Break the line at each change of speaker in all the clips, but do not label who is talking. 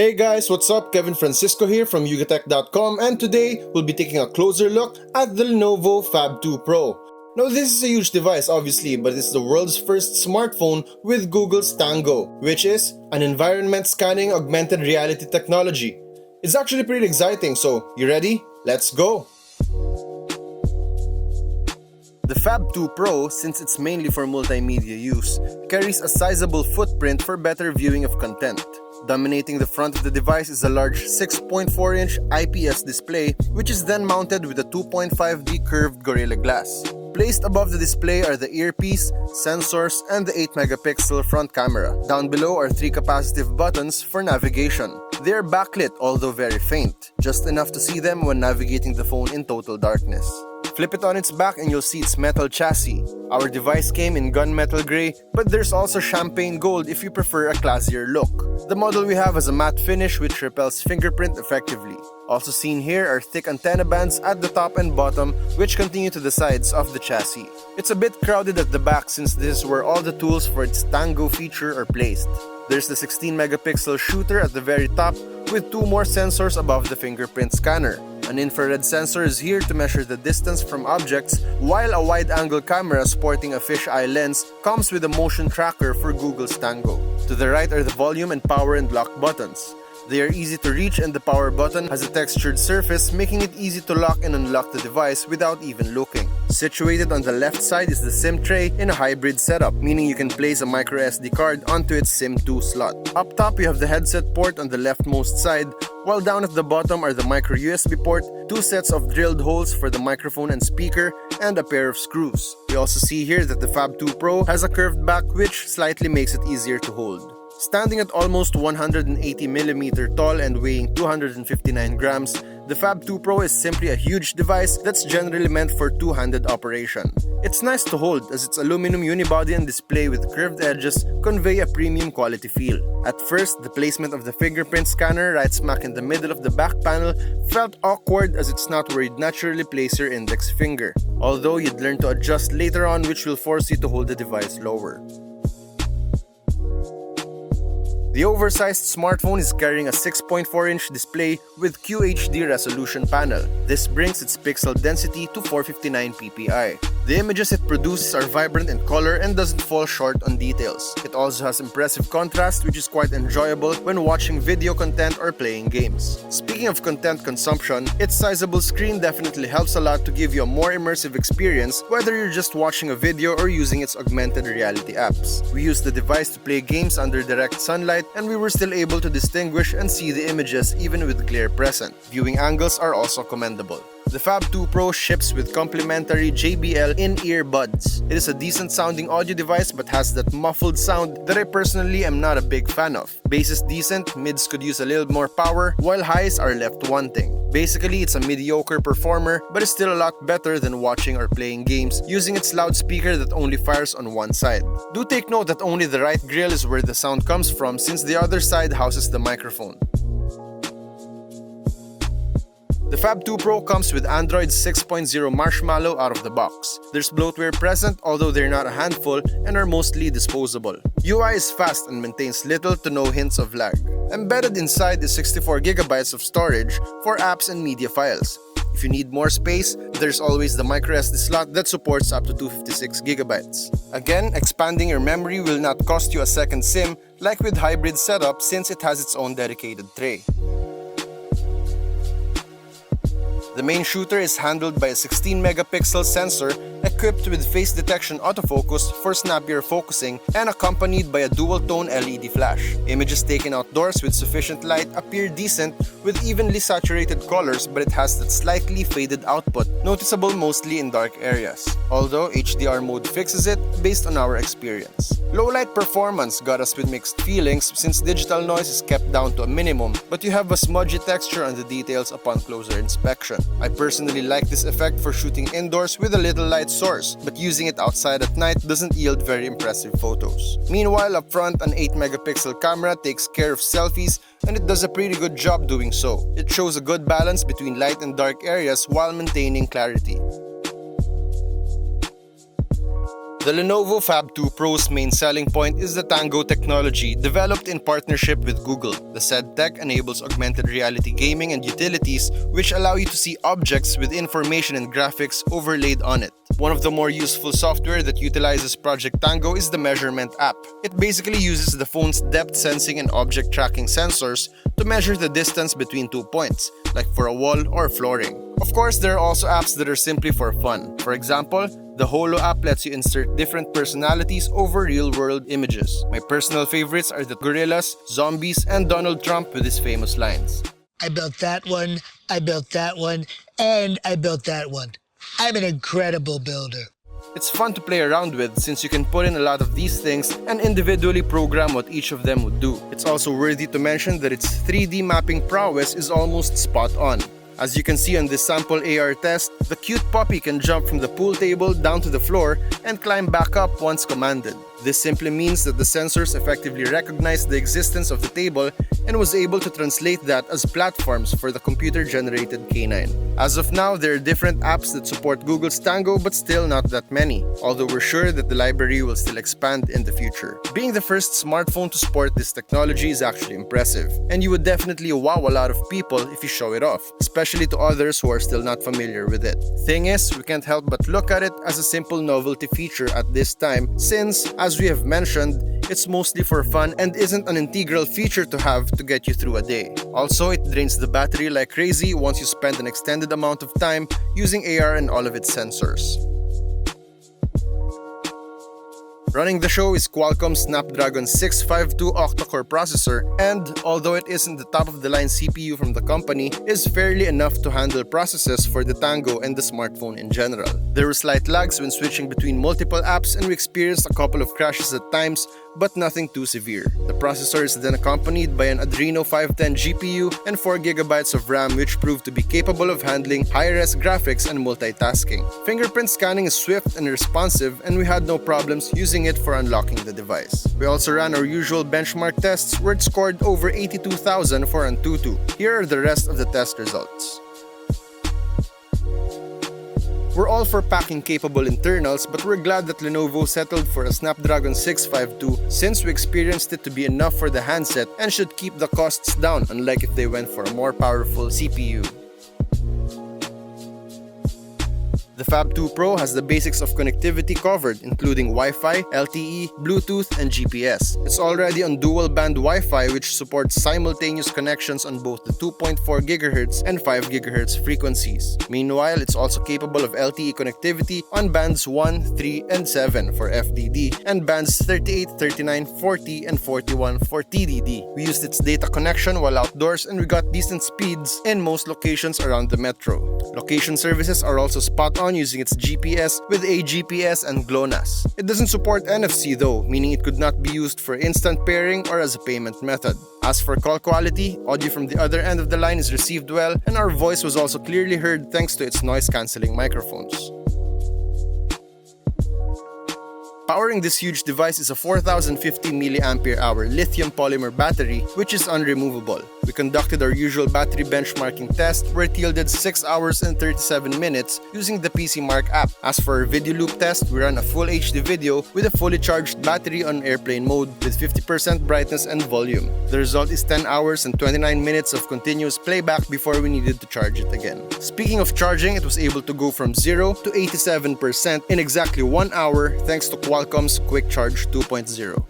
Hey guys, what's up? Kevin Francisco here from yugatech.com, and today we'll be taking a closer look at the Lenovo Phab2 Pro. Now this is a huge device obviously, but it's the world's first smartphone with Google's Tango, which is an environment scanning augmented reality technology. It's actually pretty exciting, so you ready? Let's go! The Phab2 Pro, since it's mainly for multimedia use, carries a sizable footprint for better viewing of content. Dominating the front of the device is a large 6.4-inch IPS display, which is then mounted with a 2.5D curved Gorilla Glass. Placed above the display are the earpiece, sensors, and the 8-megapixel front camera. Down below are 3 capacitive buttons for navigation. They are backlit, although very faint, just enough to see them when navigating the phone in total darkness. Flip it on its back and you'll see its metal chassis. Our device came in gunmetal gray, but there's also champagne gold if you prefer a classier look. The model we have has a matte finish which repels fingerprint effectively. Also seen here are thick antenna bands at the top and bottom which continue to the sides of the chassis. It's a bit crowded at the back since this is where all the tools for its Tango feature are placed. There's the 16-megapixel shooter at the very top with 2 more sensors above the fingerprint scanner. An infrared sensor is here to measure the distance from objects, while a wide-angle camera sporting a fisheye lens comes with a motion tracker for Google's Tango. To the right are the volume and power and lock buttons. They are easy to reach and the power button has a textured surface, making it easy to lock and unlock the device without even looking. Situated on the left side is the SIM tray in a hybrid setup, meaning you can place a microSD card onto its SIM2 slot. Up top you have the headset port on the leftmost side, while down at the bottom are the micro USB port, 2 sets of drilled holes for the microphone and speaker, and a pair of screws. We also see here that the Phab2 Pro has a curved back which slightly makes it easier to hold. Standing at almost 180mm tall and weighing 259 grams, the Phab2 Pro is simply a huge device that's generally meant for two-handed operation. It's nice to hold as its aluminum unibody and display with curved edges convey a premium quality feel. At first, the placement of the fingerprint scanner right smack in the middle of the back panel felt awkward as it's not where you'd naturally place your index finger, although you'd learn to adjust later on, which will force you to hold the device lower. The oversized smartphone is carrying a 6.4-inch display with QHD resolution panel. This brings its pixel density to 459 ppi. The images it produces are vibrant in color and doesn't fall short on details. It also has impressive contrast, which is quite enjoyable when watching video content or playing games. Speaking of content consumption, its sizable screen definitely helps a lot to give you a more immersive experience, whether you're just watching a video or using its augmented reality apps. We used the device to play games under direct sunlight, and we were still able to distinguish and see the images even with glare present. Viewing angles are also commendable. The Phab2 Pro ships with complimentary JBL in-ear buds. It is a decent sounding audio device but has that muffled sound that I personally am not a big fan of. Bass is decent, mids could use a little more power, while highs are left wanting. Basically, it's a mediocre performer but is still a lot better than watching or playing games using its loudspeaker that only fires on one side. Do take note that only the right grill is where the sound comes from since the other side houses the microphone. The Phab2 Pro comes with Android 6.0 Marshmallow out of the box. There's bloatware present, although they're not a handful and are mostly disposable. UI is fast and maintains little to no hints of lag. Embedded inside is 64GB of storage for apps and media files. If you need more space, there's always the microSD slot that supports up to 256GB. Again, expanding your memory will not cost you a second SIM like with hybrid setup since it has its own dedicated tray. The main shooter is handled by a 16-megapixel sensor equipped with face detection autofocus for snappier focusing and accompanied by a dual-tone LED flash. Images taken outdoors with sufficient light appear decent with evenly saturated colors, but it has that slightly faded output, noticeable mostly in dark areas. Although HDR mode fixes it based on our experience. Low-light performance got us with mixed feelings since digital noise is kept down to a minimum, but you have a smudgy texture on the details upon closer inspection. I personally like this effect for shooting indoors with a little light source, but using it outside at night doesn't yield very impressive photos. Meanwhile, up front, an 8-megapixel camera takes care of selfies and it does a pretty good job doing so. It shows a good balance between light and dark areas while maintaining clarity. The Lenovo Phab2 Pro's main selling point is the Tango technology developed in partnership with Google. The said tech enables augmented reality gaming and utilities which allow you to see objects with information and graphics overlaid on it. One of the more useful software that utilizes Project Tango is the measurement app. It basically uses the phone's depth sensing and object tracking sensors to measure the distance between 2 points, like for a wall or flooring. Of course, there are also apps that are simply for fun. For example, the Holo app lets you insert different personalities over real-world images. My personal favorites are the gorillas, zombies, and Donald Trump with his famous lines.
I built that one, I built that one, and I built that one. I'm an incredible builder.
It's fun to play around with since you can put in a lot of these things and individually program what each of them would do. It's also worthy to mention that its 3D mapping prowess is almost spot on. As you can see on this sample AR test, the cute puppy can jump from the pool table down to the floor and climb back up once commanded. This simply means that the sensors effectively recognized the existence of the table and was able to translate that as platforms for the computer-generated canine. As of now, there are different apps that support Google's Tango, but still not that many, although we're sure that the library will still expand in the future. Being the first smartphone to support this technology is actually impressive, and you would definitely wow a lot of people if you show it off, especially to others who are still not familiar with it. Thing is, we can't help but look at it as a simple novelty feature at this time since, as we have mentioned, it's mostly for fun and isn't an integral feature to have to get you through a day. Also, it drains the battery like crazy once you spend an extended amount of time using AR and all of its sensors. Running the show is Qualcomm's Snapdragon 652 octa-core processor, and although it isn't the top-of-the-line CPU from the company, is fairly enough to handle processes for the Tango and the smartphone in general. There were slight lags when switching between multiple apps and we experienced a couple of crashes at times, but nothing too severe. The processor is then accompanied by an Adreno 510 GPU and 4GB of RAM, which proved to be capable of handling high-res graphics and multitasking. Fingerprint scanning is swift and responsive, and we had no problems using it for unlocking the device. We also ran our usual benchmark tests where it scored over 82,000 for Antutu. Here are the rest of the test results. We're all for packing-capable internals, but we're glad that Lenovo settled for a Snapdragon 652 since we experienced it to be enough for the handset and should keep the costs down, unlike if they went for a more powerful CPU. The Phab2 Pro has the basics of connectivity covered, including Wi-Fi, LTE, Bluetooth, and GPS. It's already on dual-band Wi-Fi, which supports simultaneous connections on both the 2.4 GHz and 5 GHz frequencies. Meanwhile, it's also capable of LTE connectivity on bands 1, 3, and 7 for FDD, and bands 38, 39, 40, and 41 for TDD. We used its data connection while outdoors, and we got decent speeds in most locations around the metro. Location services are also spot on using its GPS with AGPS and GLONASS. It doesn't support NFC though, meaning it could not be used for instant pairing or as a payment method. As for call quality, audio from the other end of the line is received well, and our voice was also clearly heard thanks to its noise-cancelling microphones. Powering this huge device is a 4050 mAh lithium polymer battery, which is unremovable. We conducted our usual battery benchmarking test where it yielded 6 hours and 37 minutes using the PCMark app. As for our video loop test, we ran a full HD video with a fully charged battery on airplane mode with 50% brightness and volume. The result is 10 hours and 29 minutes of continuous playback before we needed to charge it again. Speaking of charging, it was able to go from 0 to 87% in exactly 1 hour thanks to Qualcomm's Quick Charge 2.0.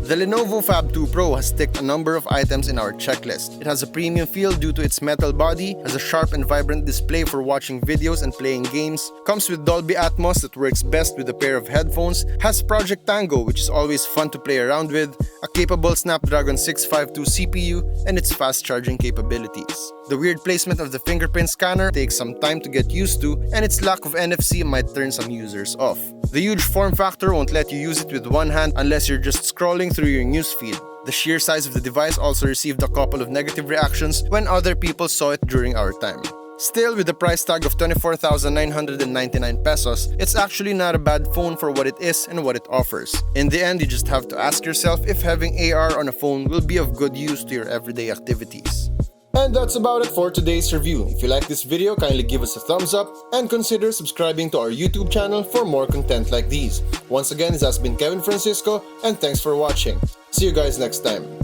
The Lenovo Phab2 Pro has ticked a number of items in our checklist. It has a premium feel due to its metal body, has a sharp and vibrant display for watching videos and playing games, comes with Dolby Atmos that works best with a pair of headphones, has Project Tango, which is always fun to play around with, a capable Snapdragon 652 CPU, and its fast charging capabilities. The weird placement of the fingerprint scanner takes some time to get used to, and its lack of NFC might turn some users off. The huge form factor won't let you use it with one hand unless you're just scrolling through your newsfeed. The sheer size of the device also received a couple of negative reactions when other people saw it during our time. Still, with the price tag of 24,999 pesos, it's actually not a bad phone for what it is and what it offers. In the end, you just have to ask yourself if having AR on a phone will be of good use to your everyday activities. And that's about it for today's review. If you like this video, kindly give us a thumbs up and consider subscribing to our YouTube channel for more content like these. Once again, this has been Kevin Francisco, and thanks for watching. See you guys next time.